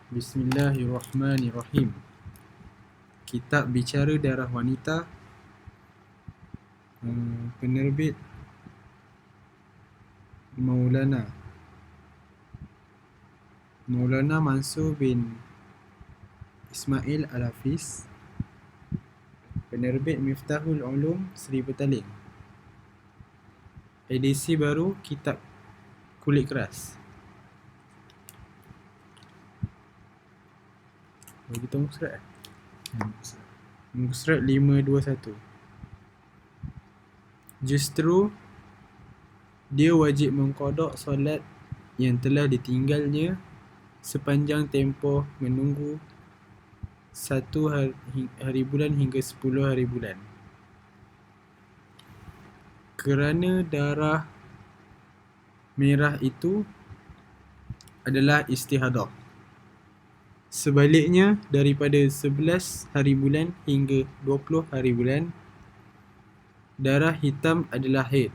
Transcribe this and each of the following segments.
Bismillahirrahmanirrahim. Kitab Bicara Darah Wanita, penerbit Maulana Mansur bin Ismail Al-Hafiz, penerbit Miftahul Ulum Seri Petaling. Edisi baru kitab kulit keras. Kita muka surat muka surat 521. Justru dia wajib mengqada solat yang telah ditinggalnya sepanjang tempoh menunggu 1 hari bulan hingga 10 hari bulan, kerana darah merah itu adalah istihadah. Sebaliknya, daripada 11 hari bulan hingga 20 hari bulan, darah hitam adalah haid.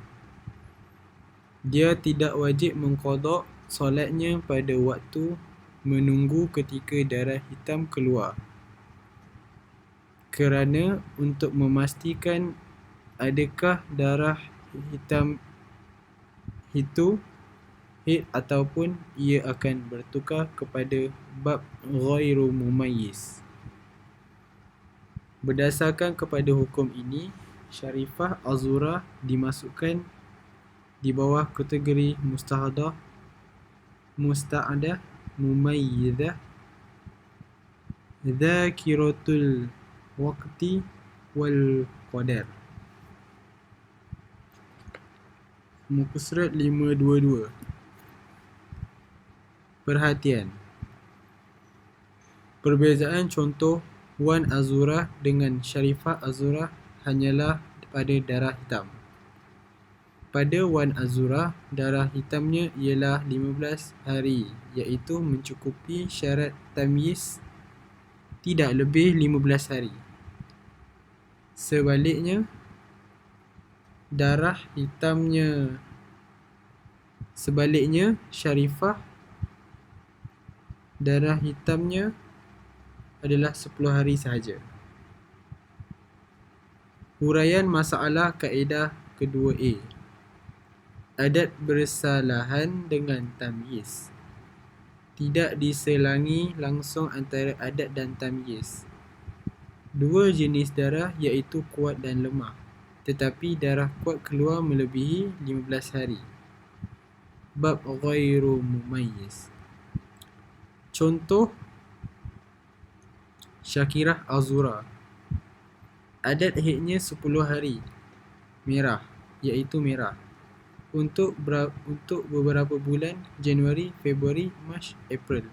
Dia tidak wajib mengqada solatnya pada waktu menunggu ketika darah hitam keluar, kerana untuk memastikan adakah darah hitam itu haid ataupun ia akan bertukar kepada bab ghairu mumayyiz. Berdasarkan kepada hukum ini, Syarifah Azura dimasukkan di bawah kategori mustahadah, musta'adah, mumayyizah, dzakiratul waqti wal qadar. Muka surat 522. Perhatian. Perbezaan contoh Wan Azura dengan Syarifah Azura hanyalah pada darah hitam. Pada Wan Azura, darah hitamnya ialah 15 hari, iaitu mencukupi syarat tamyiz tidak lebih 15 hari. Sebaliknya, Syarifah, darah hitamnya adalah 10 hari sahaja. Huraian masalah kaedah kedua A. Adat bersalahan dengan tamyiz. Tidak diselangi langsung antara adat dan tamyiz. Dua jenis darah iaitu kuat dan lemah, tetapi darah kuat keluar melebihi 15 hari. Bab ghairu mumayyiz. Contoh Syakirah Azura, adat haidnya 10 hari, merah, iaitu merah, untuk beberapa bulan, Januari, Februari, Mac, April.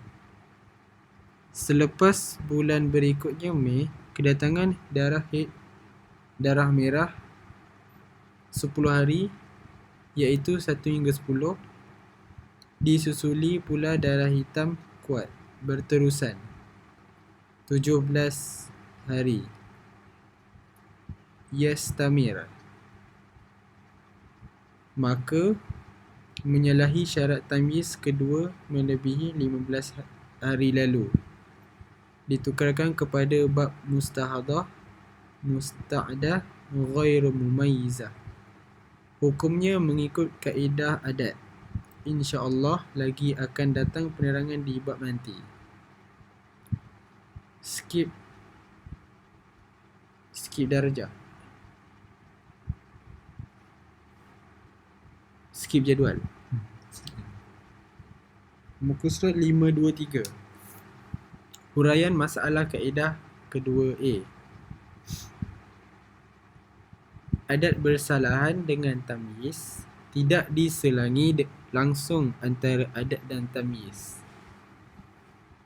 Selepas bulan berikutnya Mei, kedatangan darah haid, darah merah 10 hari, iaitu 1 hingga 10, disusuli pula darah hitam kuat berterusan 17 hari, yastamir, maka menyalahi syarat tamyiz kedua melebihi 15 hari lalu, ditukarkan kepada bab mustahadah, musta'adah, ghairu mumayyizah. Hukumnya mengikut kaedah adat. InsyaAllah lagi akan datang penerangan di bab nanti. Skip darjah. Skip jadual. Muka surat 523. Huraian masalah kaedah kedua A. Adat bersalahan dengan tamyiz. Tidak diselangi langsung antara adat dan tamyiz.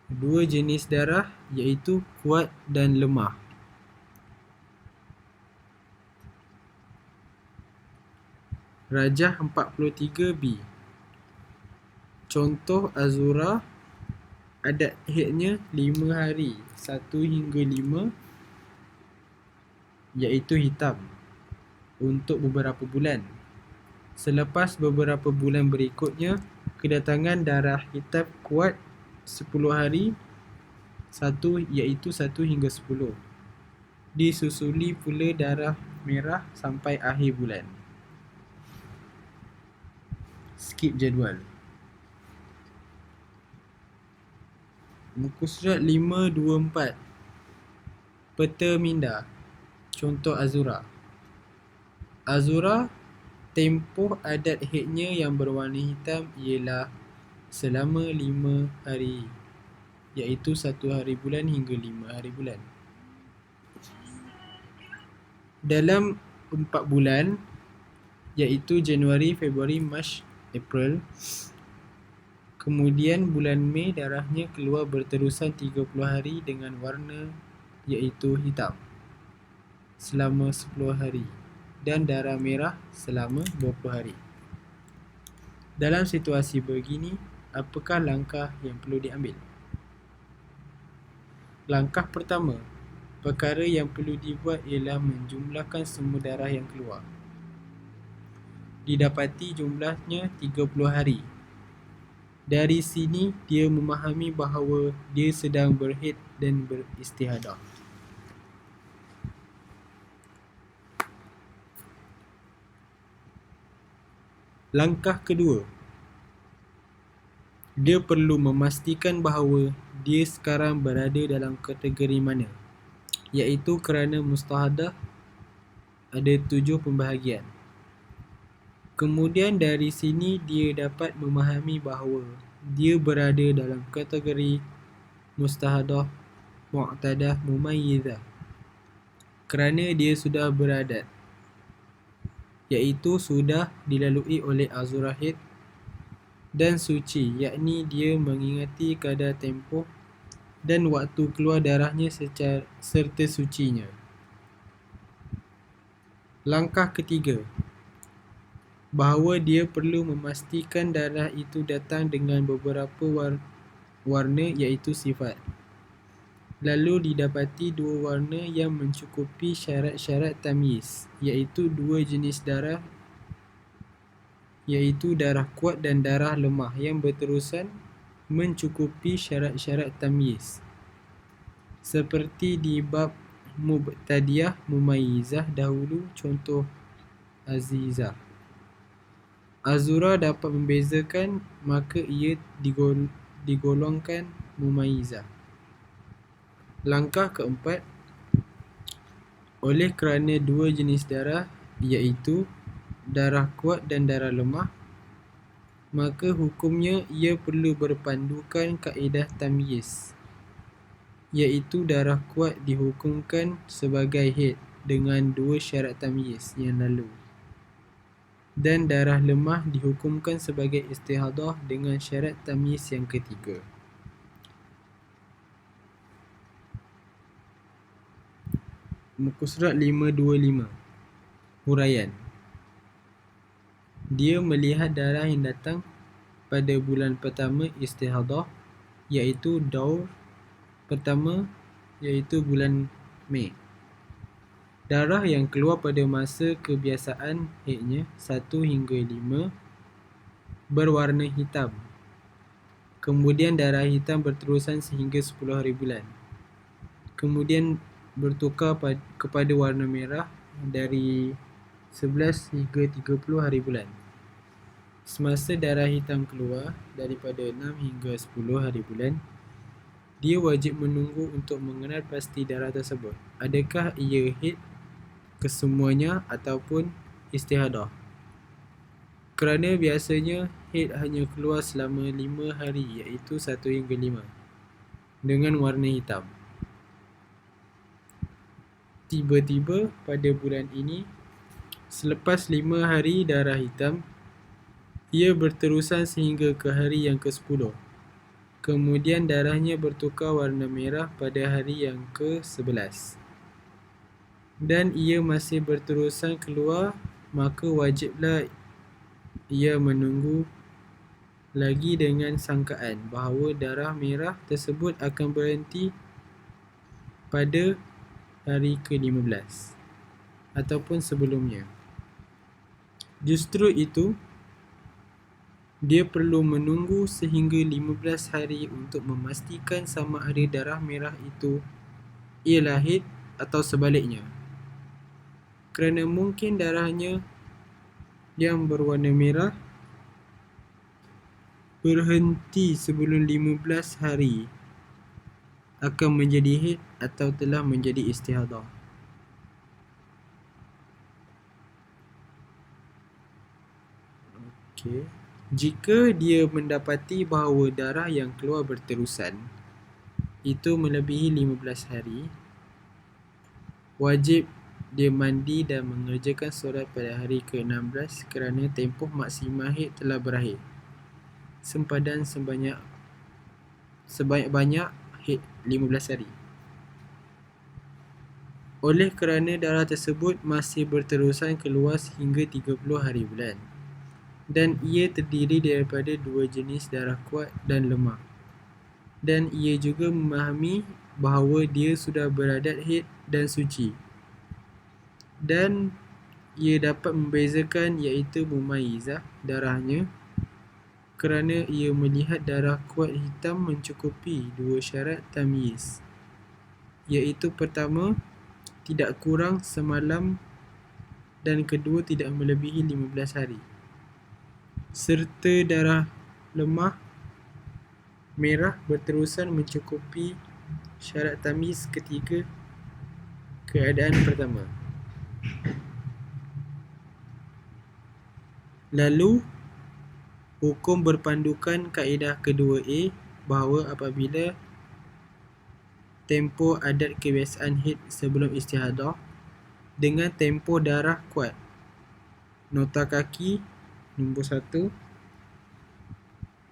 Dua jenis darah iaitu kuat dan lemah. Rajah 43B. Contoh Azura, adat haidnya 5 hari, 1 hingga 5, iaitu hitam, untuk beberapa bulan. Selepas beberapa bulan berikutnya, kedatangan darah hitam kuat 10 hari, iaitu 1 hingga 10. Disusuli pula darah merah sampai akhir bulan. Skip jadual. Muka surat 524. Peta minda. Contoh Azura. Azura, tempoh adat haidnya yang berwarna hitam ialah selama 5 hari, iaitu 1 hari bulan hingga 5 hari bulan. Dalam 4 bulan, iaitu Januari, Februari, Mac, April, kemudian bulan Mei darahnya keluar berterusan 30 hari dengan warna iaitu hitam selama 10 hari dan darah merah selama 20 hari. Dalam situasi begini, apakah langkah yang perlu diambil? Langkah pertama, perkara yang perlu dibuat ialah menjumlahkan semua darah yang keluar. Didapati jumlahnya 30 hari. Dari sini, dia memahami bahawa dia sedang berhaid dan beristihadah. Langkah kedua, dia perlu memastikan bahawa dia sekarang berada dalam kategori mana, iaitu kerana mustahadah ada 7 pembahagian. Kemudian dari sini dia dapat memahami bahawa dia berada dalam kategori mustahadah mu'tadah mumayyizah kerana dia sudah beradat, iaitu sudah dilalui oleh azura haid dan suci, yakni dia mengingati kadar tempoh dan waktu keluar darahnya serta sucinya. Langkah ketiga, bahawa dia perlu memastikan darah itu datang dengan beberapa warna iaitu sifat. Lalu didapati 2 warna yang mencukupi syarat-syarat tamyiz, iaitu 2 jenis darah, iaitu darah kuat dan darah lemah yang berterusan mencukupi syarat-syarat tamyiz. Seperti di bab Mubtadiyah Mumayyizah dahulu, contoh Azizah. Azura dapat membezakan, maka ia digolongkan Mumayyizah. Langkah keempat, oleh kerana 2 jenis darah iaitu darah kuat dan darah lemah, maka hukumnya ia perlu berpandukan kaedah tamyiz, iaitu darah kuat dihukumkan sebagai haid dengan 2 syarat tamyiz yang lalu, dan darah lemah dihukumkan sebagai istihadah dengan syarat tamyiz yang ketiga. Muka surat 525. Huraian. Dia melihat darah yang datang pada bulan pertama istihadah, iaitu daur pertama, iaitu bulan Mei. Darah yang keluar pada masa kebiasaan haidnya 1 hingga 5 berwarna hitam. Kemudian darah hitam berterusan sehingga 10 hari bulan. Kemudian bertukar kepada warna merah dari 11 hingga 30 hari bulan. Semasa darah hitam keluar daripada 6 hingga 10 hari bulan, dia wajib menunggu untuk mengenal pasti darah tersebut, adakah ia haid kesemuanya ataupun istihadah. Kerana biasanya haid hanya keluar selama 5 hari, iaitu 1 hingga 5 dengan warna hitam. Tiba-tiba pada bulan ini, selepas 5 hari darah hitam, ia berterusan sehingga ke hari yang ke-10. Kemudian darahnya bertukar warna merah pada hari yang ke-11. Dan ia masih berterusan keluar, maka wajiblah ia menunggu lagi dengan sangkaan bahawa darah merah tersebut akan berhenti pada hari ke-15 ataupun sebelumnya. Justru itu, Dia perlu menunggu sehingga 15 hari untuk memastikan sama ada darah merah itu ialah haid atau sebaliknya. Kerana mungkin darahnya yang berwarna merah berhenti sebelum 15 hari akan menjadi haid atau telah menjadi istihadah. Okey. Jika dia mendapati bahawa darah yang keluar berterusan itu melebihi 15 hari, wajib dia mandi dan mengerjakan solat pada hari ke-16 kerana tempoh maksimal haid telah berakhir. Sempadan sebanyak-banyak haid 15 hari. Oleh kerana darah tersebut masih berterusan keluar sehingga 30 hari bulan, dan ia terdiri daripada dua jenis darah kuat dan lemah, dan ia juga memahami bahawa dia sudah beradat haid dan suci, dan ia dapat membezakan iaitu mumayyizah darahnya kerana ia melihat darah kuat hitam mencukupi dua syarat tamyiz, iaitu pertama, tidak kurang semalam, dan kedua, tidak melebihi 15 hari. Serta darah lemah merah berterusan mencukupi syarat tamyiz ketika keadaan pertama. Lalu, hukum berpandukan kaedah kedua A bahawa apabila tempoh adat kebiasaan haid sebelum istihadah dengan tempoh darah kuat, nota kaki nombor 1,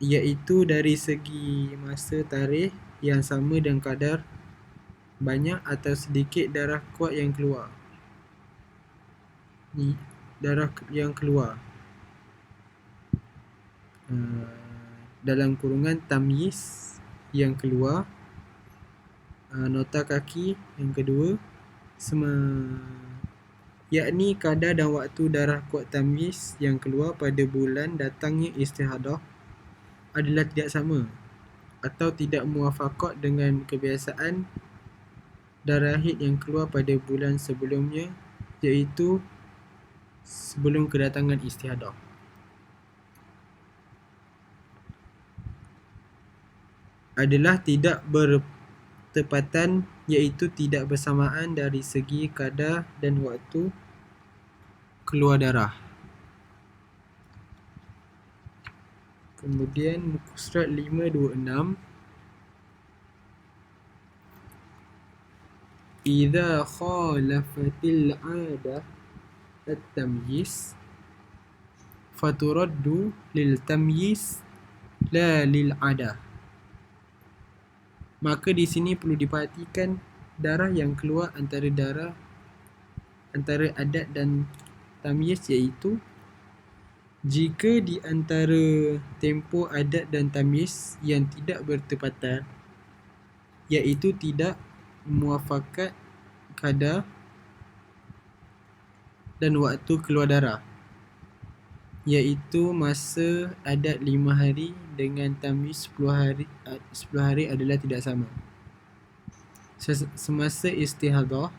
iaitu dari segi masa tarikh yang sama dan kadar banyak atau sedikit darah kuat yang keluar. Darah yang keluar dalam kurungan tamyiz yang keluar, nota kaki yang kedua, yakni kadar dan waktu darah kuat tamyiz yang keluar pada bulan datangnya istihadah adalah tidak sama atau tidak muwafaqat dengan kebiasaan darah haid yang keluar pada bulan sebelumnya, iaitu sebelum kedatangan istihadah. Adalah tidak bertepatan, iaitu tidak bersamaan dari segi kadar dan waktu keluar darah. Kemudian muka surat 526, idza khalafatil 'adah at-tamyiz faturaddu lil tamyiz la lil 'adah. Maka di sini perlu diperhatikan darah yang keluar antara adat dan tamyiz, iaitu jika di antara tempoh adat dan tamyiz yang tidak bertepatan, iaitu tidak muwafaqat kadar dan waktu keluar darah, iaitu masa adat 5 hari dengan tamyiz 10 hari adalah tidak sama. Semasa istihadah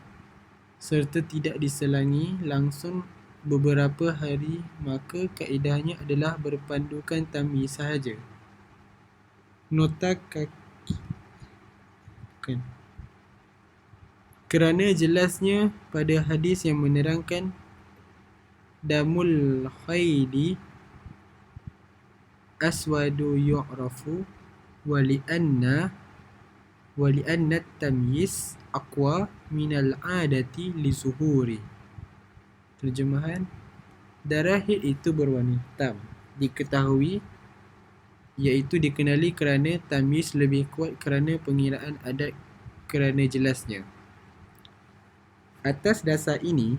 serta tidak diselangi langsung beberapa hari, maka kaedahnya adalah berpandukan tamyiz sahaja. Nota kaki kerana jelasnya pada hadis yang menerangkan damul khaidi aswadu yu'rafu wali'anna tamyiz aqwa minal adati li zuhuri. Terjemahan, darah haid itu berwarna hitam diketahui, iaitu dikenali kerana tamyiz lebih kuat kerana pengiraan adat kerana jelasnya. Atas dasar ini,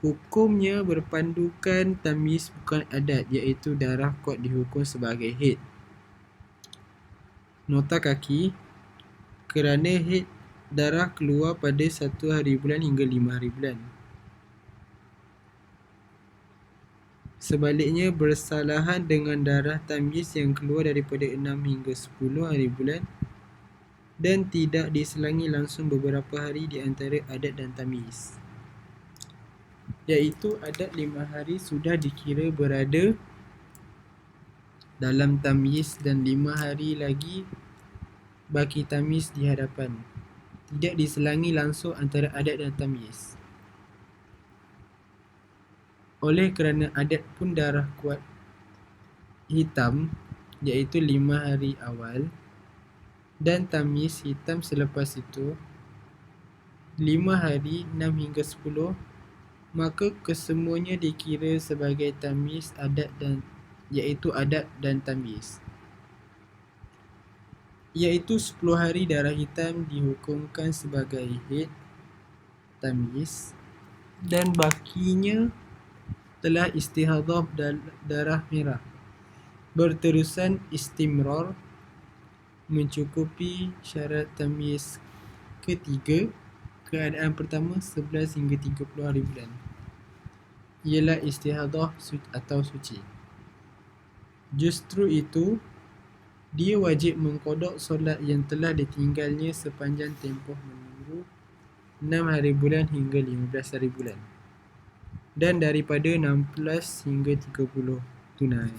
hukumnya berpandukan tamyiz bukan adat, iaitu darah kuat dihukum sebagai haid. Nota kaki, kerana haid darah keluar pada 1 hari bulan hingga 5 hari bulan. Sebaliknya, bersalahan dengan darah tamyiz yang keluar daripada 6 hingga 10 hari bulan dan tidak diselangi langsung beberapa hari di antara adat dan tamyiz, iaitu adat 5 hari sudah dikira berada dalam tamyiz dan 5 hari lagi baki tamyiz di hadapan. Tidak diselangi langsung antara adat dan tamyiz. Oleh kerana adat pun darah kuat hitam, iaitu 5 hari awal, dan tamyiz hitam selepas itu 5 hari 6 hingga 10, maka kesemuanya dikira sebagai tamyiz adat dan iaitu adat dan tamyiz. Iaitu 10 hari darah hitam dihukumkan sebagai haid tamyiz dan bakinya telah istihadah darah merah. Berterusan istimrar mencukupi syarat tamyiz ketiga. Keadaan pertama 11 hingga 30 hari bulan ialah istihadah atau suci. Justru itu, dia wajib mengqada solat yang telah ditinggalnya sepanjang tempoh menunggu 6 hari bulan hingga 15 hari bulan dan daripada 16 hingga 30 tunai.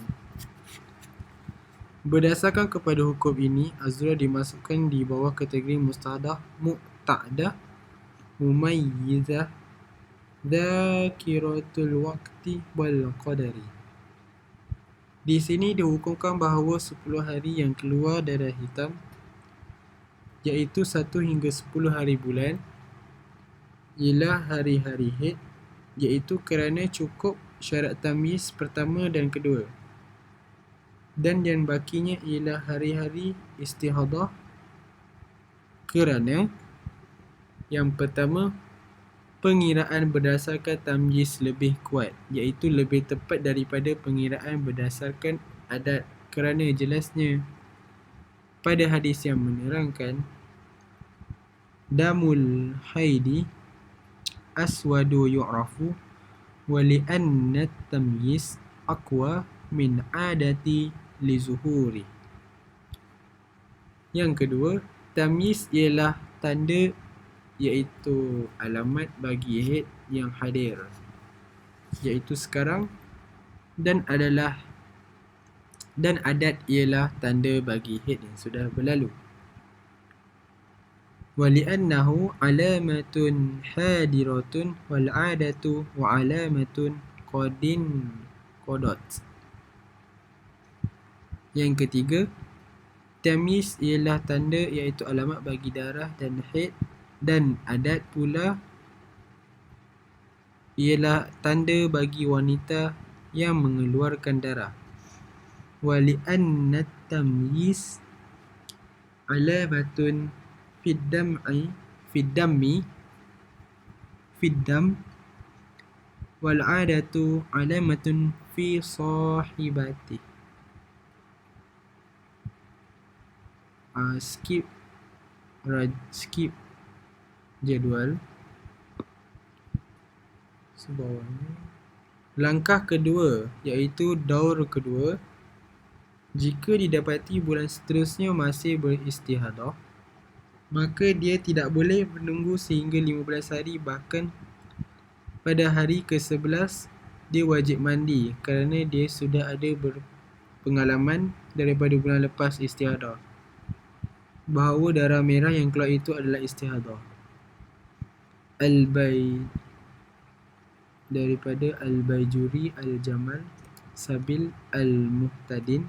Berdasarkan kepada hukum ini, Azura dimasukkan di bawah kategori muqtadah, mumayyizah, dzakiratul waqti wal qadari. Di sini dihukumkan bahawa 10 hari yang keluar darah hitam, iaitu 1 hingga 10 hari bulan, ialah hari-hari haid, iaitu kerana cukup syarat tamyiz pertama dan kedua, dan yang bakinya ialah hari-hari istihadah kerana yang pertama, pengiraan berdasarkan tamyiz lebih kuat, iaitu lebih tepat daripada pengiraan berdasarkan adat, kerana jelasnya pada hadis yang menerangkan damul haidi aswadu yu'rafu wa li'anna tamyiz aqwa min adati li zuhuri. Yang kedua, tamyiz ialah tanda iaitu alamat bagi haid yang hadir, iaitu sekarang, dan adat ialah tanda bagi haid yang sudah berlalu. Wali'annahu alamatun hadiratun wal 'adatu wa alamatun qadat. Yang ketiga, tamyiz ialah tanda iaitu alamat bagi darah dan haid, dan adat pula ialah tanda bagi wanita yang mengeluarkan darah. Wali'anna tamyiz alamatun fid dam wal 'adatu alamatun fi sahibati. Skip jadual sebawahnya. Langkah kedua iaitu daur kedua. Jika didapati bulan seterusnya masih beristihadah, maka dia tidak boleh menunggu sehingga 15 hari. Bahkan pada hari ke-11 dia wajib mandi kerana dia sudah ada berpengalaman daripada bulan lepas istihadah bahawa darah merah yang keluar itu adalah istihadah. Daripada Al-Baijuri, Al-Jamal, Sabil, Al-Muhtadin,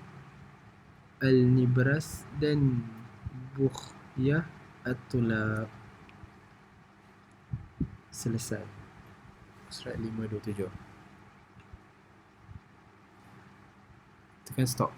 Al-Nibras dan Bukhyah At-Tulab. Selesai. Surat 527. Tekan stop.